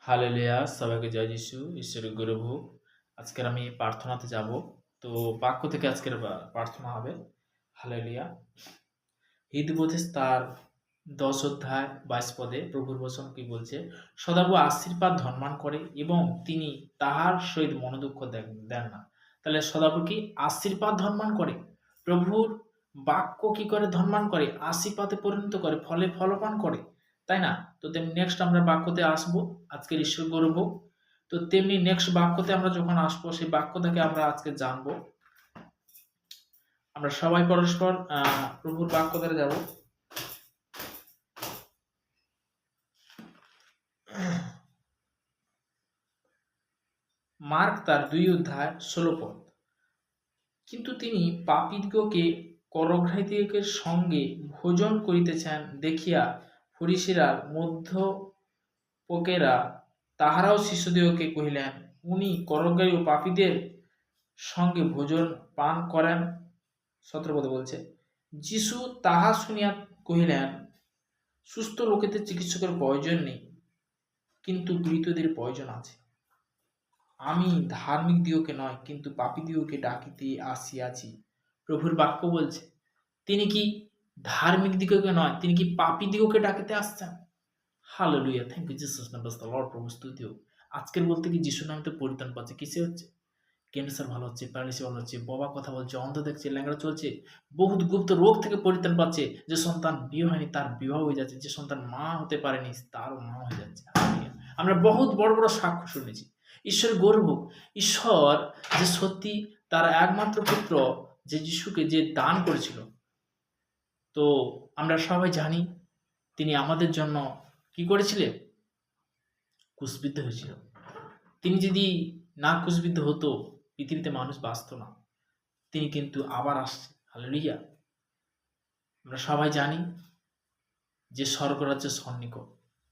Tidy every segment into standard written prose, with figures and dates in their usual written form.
Hallelujah! সবাইকে জয় যিশু, ঈশ্বরের গৌরব। আজকের আমি প্রার্থনাতে যাব। তো বাক্য থেকে আজকের প্রার্থনা হবে। হালেলুয়া! হিতবোধে তার 10 অধ্যায় 22 পদে প্রভুর বচন কি বলছে? সদাপ্রভু আশীর্বাদ ধনমান করে এবং তিনি তাহার সহিত মনোদুঃখ দেন না। তাহলে সদাপ্রভু কি আশীর্বাদ ধনমান করে? প্রভুর বাক্য কি করে ধনমান করে? আশীর্বাদে পরিণত করে, ফলে ফলবান করে। তাই না? তো তেমনি নেক্সট আমরা বাক্যতে আসবো। আজকের ঈশ্বর গৌরব হোক। তো তেমনি নেক্সট বাক্যতে আমরা যখন আসবো সেই বাক্য থেকে আমরা আজকে জানবো। আমরা সবাই পরস্পর প্রভুর বাক্য দ্বারা যাব। মার্ক তার 2 অধ্যায় 16 পদ। কিন্তু তিনি পাপীদিগকে করগ্রাহীদের সঙ্গে ভোজন করিতেছেন দেখিয়া ফরিসীরা মধ্যপকেরা তাহারাও শিষ্যদিগকে কহিলেন, উনি করগ্রাহী ও পাপীদের সঙ্গে ভোজন পান করেন। 17 পদে বলছে, যিশু তাহা শুনিয়া কহিলেন, সুস্থ লোকেদের চিকিৎসকের প্রয়োজন নেই, কিন্তু পীড়িতদের প্রয়োজন আছে। আমি ধার্মিক দিগকে নয়, কিন্তু পাপী দিগকে ডাকিতে আসিয়াছি। প্রভুর বাক্য বলছে তিনি কি ধার্মিক দিগকে নয়, তিনি কি পাপী দিগকে ডাকিতে আসছেন। Hallelujah! Thank you Jesus name, praise the Lord. প্রভু স্তুতি হোক। আজকের বলতে কি যিশুর নামে তো পরিত্রাণ পাচ্ছে। কিসে হচ্ছে? ক্যান্সার ভালো হচ্ছে, প্যারালিসিস ভালো হচ্ছে, বাবা কথা বলছে, অন্ধ দেখছে, ল্যাংড়া চলছে, বহুত গুপ্ত রোগ থেকে পরিত্রাণ পাচ্ছে। যে সন্তান বিয়ে হয়নি তার বিবাহ হয়ে যাচ্ছে, যে সন্তান মা হতে পারেনি তারও মা হয়ে যাচ্ছে। হালেলুয়া! আমরা বহুত বড় বড় সাক্ষ্য শুনেছি। ঈশ্বর গৌরব হোক। ঈশ্বর যে সত্যি তার একমাত্র পুত্র যে যিশুকে যে দান করেছিল, তো আমরা সবাই জানি তিনি আমাদের জন্য কি করেছিলেন? ক্রুশবিদ্ধ হয়েছিল। তিনি যদি না ক্রুশবিদ্ধ হতো, পৃথিবীতে মানুষ বাঁচত না। তিনি কিন্তু আবার আসছে। হালেলুয়া! আমরা সবাই জানি যে স্বর্গরাজ্য সন্নিকট,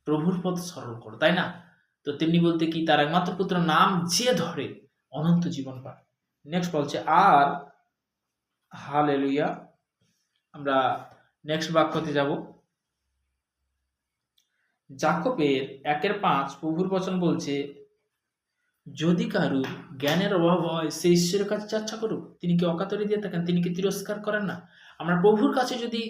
প্রভুর পথ সরল করো, তাই না? তো তেমনি বলতে কি তার একমাত্র পুত্র নাম যে ধরে অনন্ত জীবন পায়। নেক্সট বলছে আর হালেলুয়া, আমরা নেক্সট বাক্যতে যাব। যাকবের 1:5 প্রভুর বচন বলছে, যদি কারুর জ্ঞানের অভাব হয় সে ঈশ্বরের কাছে যাচ্ছা করুক। তিনি কি অকাতরে দিয়ে থাকেন? তিনি কি তিরস্কার করেন না? আমরা প্রভুর কাছে যদি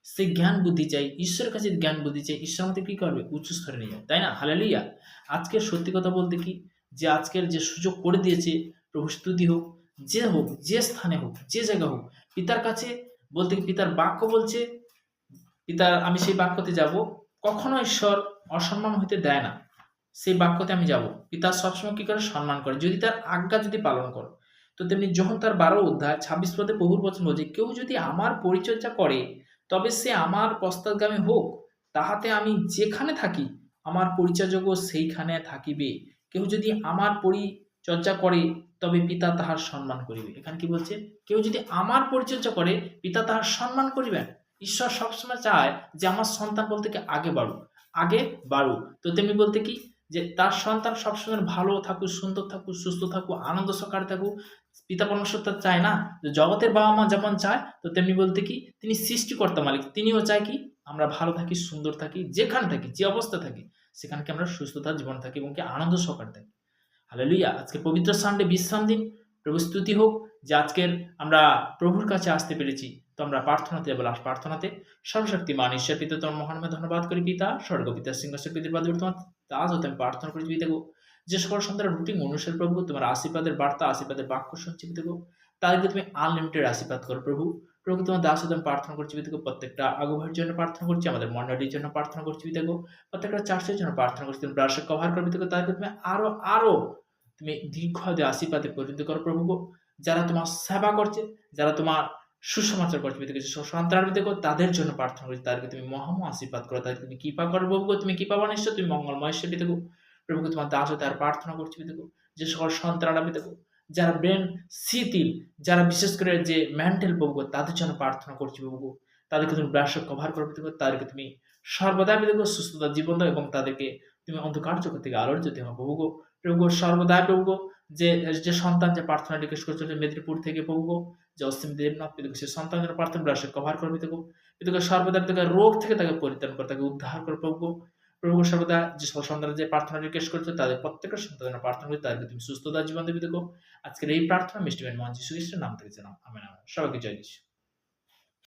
সে জ্ঞান বুদ্ধি চাই, ঈশ্বরের কাছে জ্ঞান বুদ্ধি চাই, ঈশ্বর আমাদের কি করবে? উচ্চ স্তরে নিয়ে যাবে, তাই না? হালেলুয়া! আজকের সত্যি কথা বলতে কি, যে আজকের যে সুযোগ করে দিয়েছে, প্রভু স্তুতি হোক, যে স্থানে হোক, যে জায়গা হোক, পিতার কাছে বলতে কি পিতার বাক্য বলছে, পিতার আমি সেই বাক্যতে যাব। কখনো ঈশ্বর অসম্মান হইতে দেয় না। সেই বাক্যতে আমি যাব। পিতা সবসময় কি করে? সম্মান করে, যদি তার আজ্ঞা যদি পালন করো। তো তেমনি যখন তার 12 অধ্যায় 26 পদে প্রভুর বচন বলছে, কেউ যদি আমার পরিচর্যা করে তবে সে আমার পশ্চাৎগামী হোক, তাহাতে আমি যেখানে থাকি আমার পরিচর্যকও সেইখানে থাকিবে। কেউ যদি আমার পরিচর্যা করে তবে পিতা তাহার সম্মান করিবে। এখানে কি বলছে? কেউ যদি আমার পরিচর্যা করে পিতা তাহার সম্মান করিবেন। ঈশ্বর সবসময় চায় যে আমার সন্তান বলতে কি আগে বাড়ুক। তো তেমনি বলতে কি যে তার সন্তান সবসময় ভালো থাকুক, সুন্দর থাকুক, সুস্থ থাকুক, আনন্দ সহকারে থাকুক। পিতা পরমেশ্বর তো চায় না যে জগতের বাবা মা যেমন চায়, তো তেমনি বলতে কি তিনি সৃষ্টিকর্তা মালিক, তিনিও চায় কি আমরা ভালো থাকি, সুন্দর থাকি, যেখানে থাকি, যে অবস্থা থাকি সেখানে কি আমরা সুস্থতার জীবন থাকি এবং কি আনন্দ সহকারে থাকি। হালেলুয়া! আজকে পবিত্র সানডে বিশ্রাম দিন। প্রভু স্তুতি হোক যে আজকের আমরা প্রভুর কাছে আসতে পেরেছি। তো আমরা প্রার্থনাতে যাবো। লাস্ট প্রার্থনাতে সর্বশক্তিমান ঈশ্বর পিতা তোমার মহানময় ধন্যবাদ করি পিতা, স্বর্গ পিতা সিংহাসন পিতার বাদ তোমার দাস হতে আমি প্রার্থনা করেছি পিতা গো। যে সকল সন্তান রুটিন অনুসারে প্রভু তোমার আশীর্বাদের বার্তা, আশীর্বাদের বাক্য শুনছি পিতা গো, তাদেরকে তুমি আনলিমিটেড আশীর্বাদ করো প্রভু। প্রভু তোমার দাস হতে আমি প্রার্থনা করছি পিতা গো, প্রত্যেকটা আগুভাইয়ের জন্য প্রার্থনা করছি, আমাদের মন্ডলীর জন্য প্রার্থনা করছি পিতা গো, প্রত্যেকটা চার্চের জন্য প্রার্থনা করছি, তুমি ব্রাশে কভার করো পিতা গো, তাদেরকে তুমি আরো তুমি দীর্ঘায়ু আশীর্বাদে পরিণত করো প্রভু গো। যারা তোমার সেবা করছে, যারা তোমার সুসমাচার করছে পিতা, কিছু সন্তান দেখো তাদের জন্য প্রার্থনা করছি, তাদেরকে তুমি মহামহ আশীর্বাদ করো, তাদেরকে তুমি কৃপা করো প্রভু গো, তুমি কৃপাবান ঈশ্বর, তুমি মঙ্গলময় ঈশ্বর পিতা গো। প্রভু গো, তোমার দাস হতে আর প্রার্থনা করছি পিতা গো, যে সকল সন্তানরা পিতা গো, যারা ব্রেন শিথিল, যারা বিশেষ করে যে মেন্টাল প্রভু গো, তাদের জন্য প্রার্থনা করছি প্রভু গো, তাদেরকে তুমি ব্রাশে কভার করো পিতা গো, তাদেরকে তুমি সর্বদা পিতা গো সুস্থতা জীবন দাও এবং তাদেরকে তুমি অন্ধকার জগৎ থেকে আলোর জ্যোতি হও প্রভু গো। প্রভু গো, সর্বদা প্রভু গো, যে সন্তান যে প্রার্থনা রিকোয়েস্ট করছে মেদিনীপুর থেকে প্রভু গো, যে অসীম দেবনাথ পিতা গো, সে সন্তান যেন প্রার্থনা ব্রাশে কভার করবে পিতা গো, পিতা গো, সর্বদা পিতা গো রোগ থেকে তাকে পরিত্রাণ করে, তাকে উদ্ধার করে প্রভু গো। প্রভু সর্বদা যে সকল সন্তানরা যে প্রার্থনা রিকোয়েস্ট করছে তাদের প্রত্যেকের সন্তানের প্রার্থনা করি তাদেরকে তুমি সুস্থতা জীবন দেবে দেখো। আজকের এই প্রার্থনা মিষ্টি মহান যীশু খ্রিস্টের নাম থেকে জানাও। Amen, amen. সবাইকে জয় যীশু।